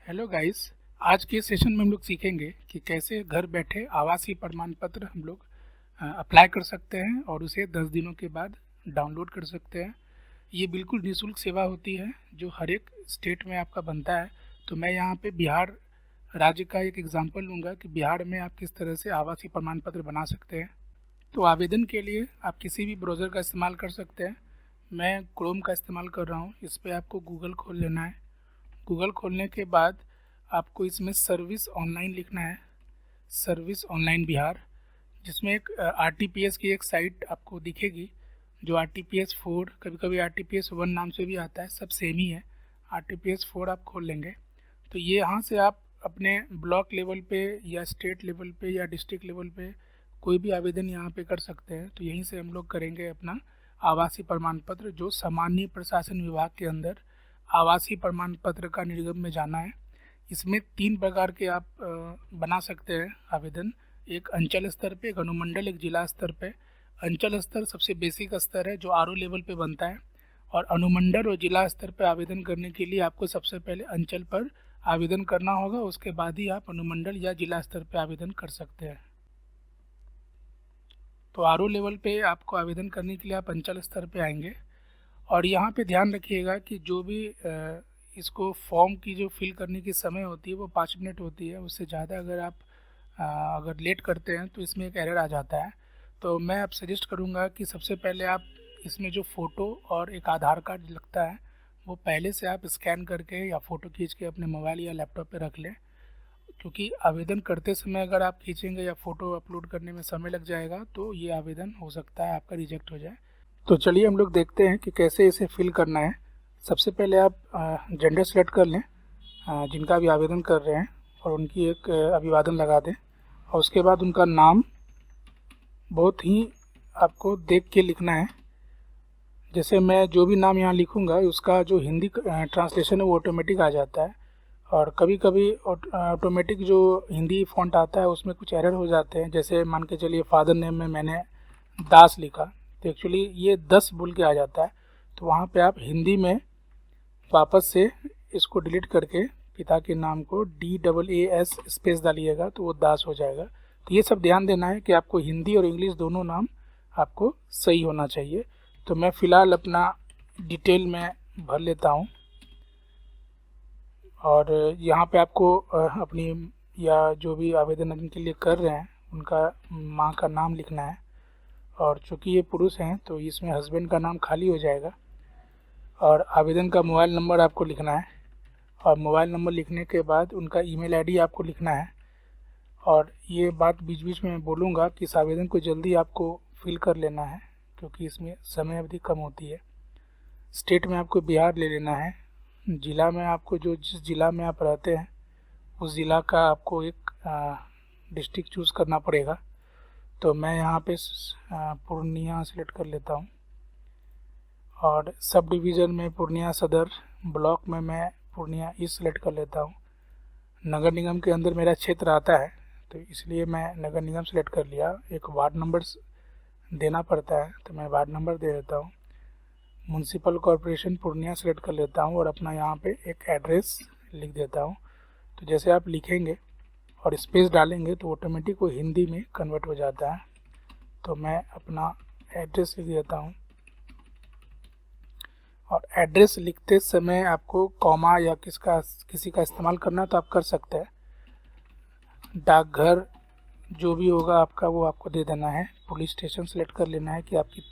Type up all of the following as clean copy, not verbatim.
Hello guys. आज के session में हम लोग सीखेंगे कि कैसे घर बैठे आवासीय प्रमाण पत्र हम लोग अप्लाई कर सकते हैं और उसे 10 दिनों के बाद डाउनलोड कर सकते हैं। ये बिल्कुल निःशुल्क सेवा होती है जो हर एक स्टेट में आपका बनता है। तो मैं यहाँ पे बिहार राज्य का एक एग्जांपल लूँगा कि बिहार में आप किस तरह से आवासीय प्रमाण पत्र बना सकते हैं। तो आवेदन के लिए आप किसी भी ब्राउज़र का इस्तेमाल कर सकते हैं। मैं क्रोम का इस्तेमाल कर रहा हूँ। इस पर आपको गूगल खोल लेना है। गूगल खोलने के बाद आपको इसमें सर्विस ऑनलाइन लिखना है, सर्विस ऑनलाइन बिहार, जिसमें एक आरटीपीएस की एक साइट आपको दिखेगी जो आरटीपीएस 4, कभी कभी आरटीपीएस 1 नाम से भी आता है, सब सेम ही है। आरटीपीएस 4 आप खोल लेंगे तो ये यहाँ से आप अपने ब्लॉक लेवल पे या स्टेट लेवल पे या डिस्ट्रिक्ट लेवल पे कोई भी आवेदन यहाँ पे कर सकते हैं। तो यहीं से हम लोग करेंगे अपना आवासीय प्रमाण पत्र, जो सामान्य प्रशासन विभाग के अंदर आवासीय प्रमाण पत्र का निगम में जाना है। इसमें 3 प्रकार के आप बना सकते हैं आवेदन। एक अंचल स्तर पे, एक अनुमंडल, एक जिला स्तर पे। अंचल स्तर सबसे बेसिक स्तर है जो आरओ लेवल पे बनता है, और अनुमंडल और जिला स्तर पे आवेदन करने के लिए आपको सबसे पहले अंचल पर आवेदन करना होगा, उसके बाद ही आप अनुमंडल या जिला स्तर पे आवेदन कर सकते हैं। तो आरओ लेवल पे आपको आवेदन करने के लिए आप अंचल स्तर पे आएंगे, और यहाँ पे ध्यान रखिएगा कि जो भी इसको फॉर्म की जो फिल करने की समय होती है वो 5 मिनट होती है। उससे ज़्यादा अगर आप अगर लेट करते हैं तो इसमें एक एरर आ जाता है। तो मैं आप सजेस्ट करूँगा कि सबसे पहले आप इसमें जो फ़ोटो और एक आधार कार्ड लगता है वो पहले से आप स्कैन करके या फ़ोटो खींच के अपने मोबाइल या लैपटॉप पे रख लें, क्योंकि आवेदन करते समय अगर आप खींचेंगे या फ़ोटो अपलोड करने में समय लग जाएगा तो ये आवेदन हो सकता है आपका रिजेक्ट हो जाए। तो चलिए हम लोग देखते हैं कि कैसे इसे फिल करना है। सबसे पहले आप जेंडर सेलेक्ट कर लें, जिनका भी आवेदन कर रहे हैं, और उनकी एक अभिवादन लगा दें। और उसके बाद उनका नाम बहुत ही आपको देख के लिखना है। जैसे मैं जो भी नाम यहाँ लिखूँगा उसका जो हिंदी ट्रांसलेशन है वो ऑटोमेटिक आ जाता है, और कभी कभी ऑटोमेटिक जो हिंदी फ़ॉन्ट आता है उसमें कुछ एरर हो जाते हैं। जैसे मान के चलिए फादर नेम में मैंने दास लिखा, तो एक्चुअली ये 10 बोल के आ जाता है। तो वहाँ पे आप हिंदी में वापस से इसको डिलीट करके पिता के नाम को DAAS स्पेस डालिएगा तो वो दास हो जाएगा। तो ये सब ध्यान देना है कि आपको हिंदी और इंग्लिश दोनों नाम आपको सही होना चाहिए। तो मैं फ़िलहाल अपना डिटेल में भर लेता हूँ, और यहाँ पे आपको अपनी या जो भी आवेदन के लिए कर रहे हैं उनका माँ का नाम लिखना है। और चूँकि ये पुरुष हैं तो इसमें हस्बैंड का नाम खाली हो जाएगा, और आवेदन का मोबाइल नंबर आपको लिखना है, और मोबाइल नंबर लिखने के बाद उनका ईमेल आईडी आपको लिखना है। और ये बात बीच बीच में मैं बोलूँगा कि इस आवेदन को जल्दी आपको फिल कर लेना है, क्योंकि इसमें समय अवधि कम होती है। स्टेट में आपको बिहार ले लेना है। ज़िला में आपको जिस ज़िला में आप रहते हैं उस ज़िला का आपको एक डिस्ट्रिक्ट चूज़ करना पड़ेगा। तो मैं यहाँ पे पूर्णिया सेलेक्ट कर लेता हूँ, और सब डिवीज़न में पूर्णिया सदर, ब्लॉक में मैं पूर्णिया ईस्ट सेलेक्ट कर लेता हूँ। नगर निगम के अंदर मेरा क्षेत्र आता है तो इसलिए मैं नगर निगम सेलेक्ट कर लिया। एक वार्ड नंबर देना पड़ता है तो मैं वार्ड नंबर दे देता हूँ। म्यूनसिपल कॉरपोरेशन पूर्णिया सेलेक्ट कर लेता हूँ, और अपना यहाँ पे एक एड्रेस लिख देता हूँ। तो जैसे आप लिखेंगे और स्पेस डालेंगे तो ऑटोमेटिक वो हिंदी में कन्वर्ट हो जाता है। तो मैं अपना एड्रेस लिख देता हूँ, और एड्रेस लिखते समय आपको कॉमा या किसी का इस्तेमाल करना तो आप कर सकते हैं। डाकघर जो भी होगा आपका वो आपको दे देना है। पुलिस स्टेशन सेलेक्ट कर लेना है कि आपकी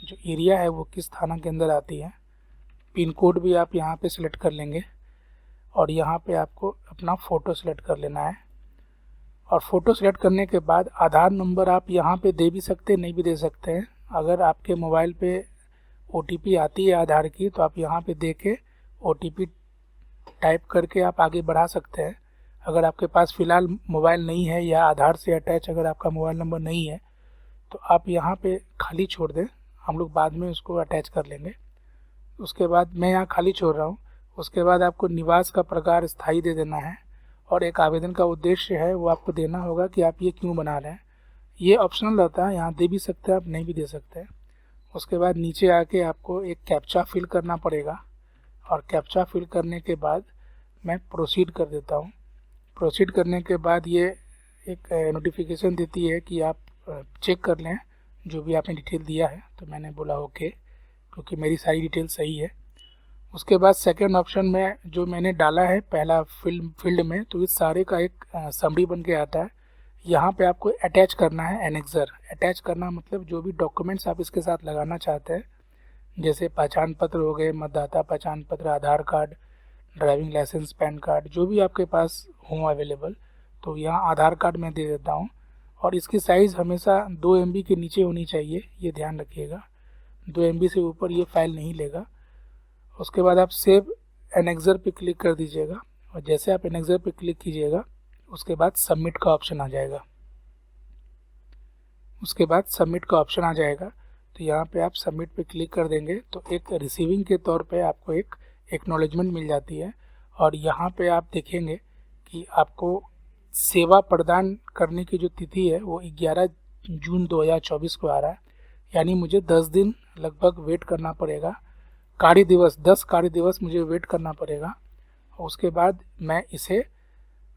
जो एरिया है वो किस थाना के अंदर आती है। पिन कोड भी आप यहाँ पे सिलेक्ट कर लेंगे, और यहाँ पे आपको अपना फ़ोटो सेलेक्ट कर लेना है। और फ़ोटो सेलेक्ट करने के बाद आधार नंबर आप यहाँ पे दे भी सकते हैं, नहीं भी दे सकते हैं। अगर आपके मोबाइल पे OTP आती है आधार की तो आप यहाँ पे दे के OTP टाइप करके आप आगे बढ़ा सकते हैं। अगर आपके पास फ़िलहाल मोबाइल नहीं है या आधार से अटैच अगर आपका मोबाइल नंबर नहीं है तो आप यहाँ पे खाली छोड़ दें, हम लोग बाद में उसको अटैच कर लेंगे। उसके बाद मैं यहाँ खाली छोड़ रहा हूँ। उसके बाद आपको निवास का प्रकार स्थायी दे देना है, और एक आवेदन का उद्देश्य है वो आपको देना होगा कि आप ये क्यों बना रहे हैं। ये ऑप्शनल रहता है, यहाँ दे भी सकते हैं आप, नहीं भी दे सकते हैं। उसके बाद नीचे आके आपको एक कैप्चा फिल करना पड़ेगा, और कैप्चा फिल करने के बाद मैं प्रोसीड कर देता हूँ। प्रोसीड करने के बाद ये एक नोटिफिकेशन देती है कि आप चेक कर लें जो भी आपने डिटेल दिया है। तो मैंने बोला ओके, क्योंकि मेरी सारी डिटेल सही है। उसके बाद सेकंड ऑप्शन में जो मैंने डाला है पहला फील्ड में, तो इस सारे का एक समरी बन के आता है। यहाँ पे आपको अटैच करना है एनेक्सर। अटैच करना मतलब जो भी डॉक्यूमेंट्स आप इसके साथ लगाना चाहते हैं, जैसे पहचान पत्र हो गए, मतदाता पहचान पत्र, Aadhaar card, driving licence, PAN card, जो भी आपके पास हो अवेलेबल। तो यहाँ आधार कार्ड मैं दे देता हूँ। और इसकी साइज़ हमेशा 2 MB के नीचे होनी चाहिए, ये ध्यान रखिएगा। 2 MB से ऊपर ये फाइल नहीं लेगा। उसके बाद आप सेव एनेक्सर पे क्लिक कर दीजिएगा, और जैसे आप एनेक्सर पे क्लिक कीजिएगा उसके बाद सबमिट का ऑप्शन आ जाएगा। उसके बाद सबमिट का ऑप्शन आ जाएगा, तो यहाँ पे आप सबमिट पे क्लिक कर देंगे तो एक रिसीविंग के तौर पे आपको एक एक्नॉलेजमेंट मिल जाती है। और यहाँ पे आप देखेंगे कि आपको सेवा प्रदान करने की जो तिथि है वो 11 जून 2024 को आ रहा है। यानी मुझे 10 दिन लगभग वेट करना पड़ेगा, कार्य दिवस 10 कार्य दिवस मुझे वेट करना पड़ेगा। उसके बाद मैं इसे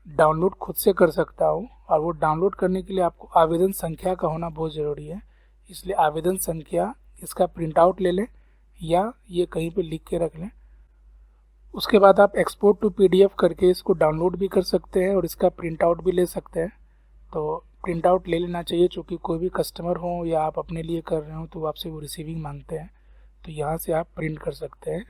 डाउनलोड खुद से कर सकता हूँ। और वो डाउनलोड करने के लिए आपको आवेदन संख्या का होना बहुत ज़रूरी है, इसलिए आवेदन संख्या इसका प्रिंट आउट ले लें या ये कहीं पे लिख के रख लें। उसके बाद आप एक्सपोर्ट टू PDF करके इसको डाउनलोड भी कर सकते हैं और इसका प्रिंट आउट भी ले सकते हैं। तो प्रिंट आउट ले लेना चाहिए, क्योंकि कोई भी कस्टमर हो या आप अपने लिए कर रहे हो तो आपसे वो रिसीविंग मांगते हैं। तो यहाँ से आप प्रिंट कर सकते हैं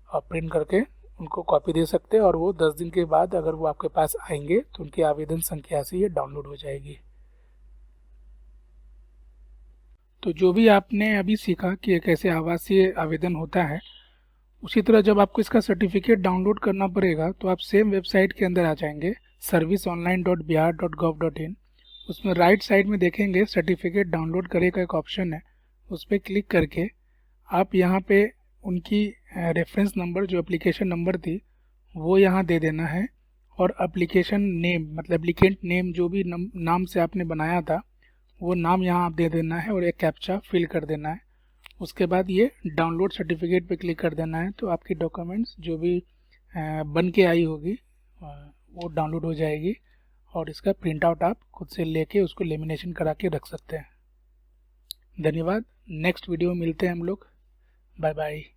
और प्रिंट करके उनको कॉपी दे सकते हैं, और वो 10 दिन के बाद अगर वो आपके पास आएंगे तो उनकी आवेदन संख्या से ये डाउनलोड हो जाएगी। तो जो भी आपने अभी सीखा कि कैसे आवासीय आवेदन होता है, उसी तरह जब आपको इसका सर्टिफिकेट डाउनलोड करना पड़ेगा तो आप सेम वेबसाइट के अंदर आ जाएंगे, serviceonline.bihar.gov.in। उसमें राइट साइड में देखेंगे सर्टिफिकेट डाउनलोड करे का एक ऑप्शन है, उस पर क्लिक करके आप यहाँ पे उनकी रेफरेंस नंबर जो एप्लीकेशन नंबर थी वो यहाँ दे देना है, और एप्लीकेशन नेम मतलब एप्लीकेंट नेम जो भी नाम से आपने बनाया था वो नाम यहाँ आप दे देना है और एक कैप्चा फिल कर देना है। उसके बाद ये डाउनलोड सर्टिफिकेट पे क्लिक कर देना है, तो आपकी डॉक्यूमेंट्स जो भी बन के आई होगी वो डाउनलोड हो जाएगी, और इसका प्रिंट आउट आप खुद से लेके उसको लेमिनेशन करा के रख सकते हैं। धन्यवाद। नेक्स्ट वीडियो में मिलते हैं हम लोग। Bye bye.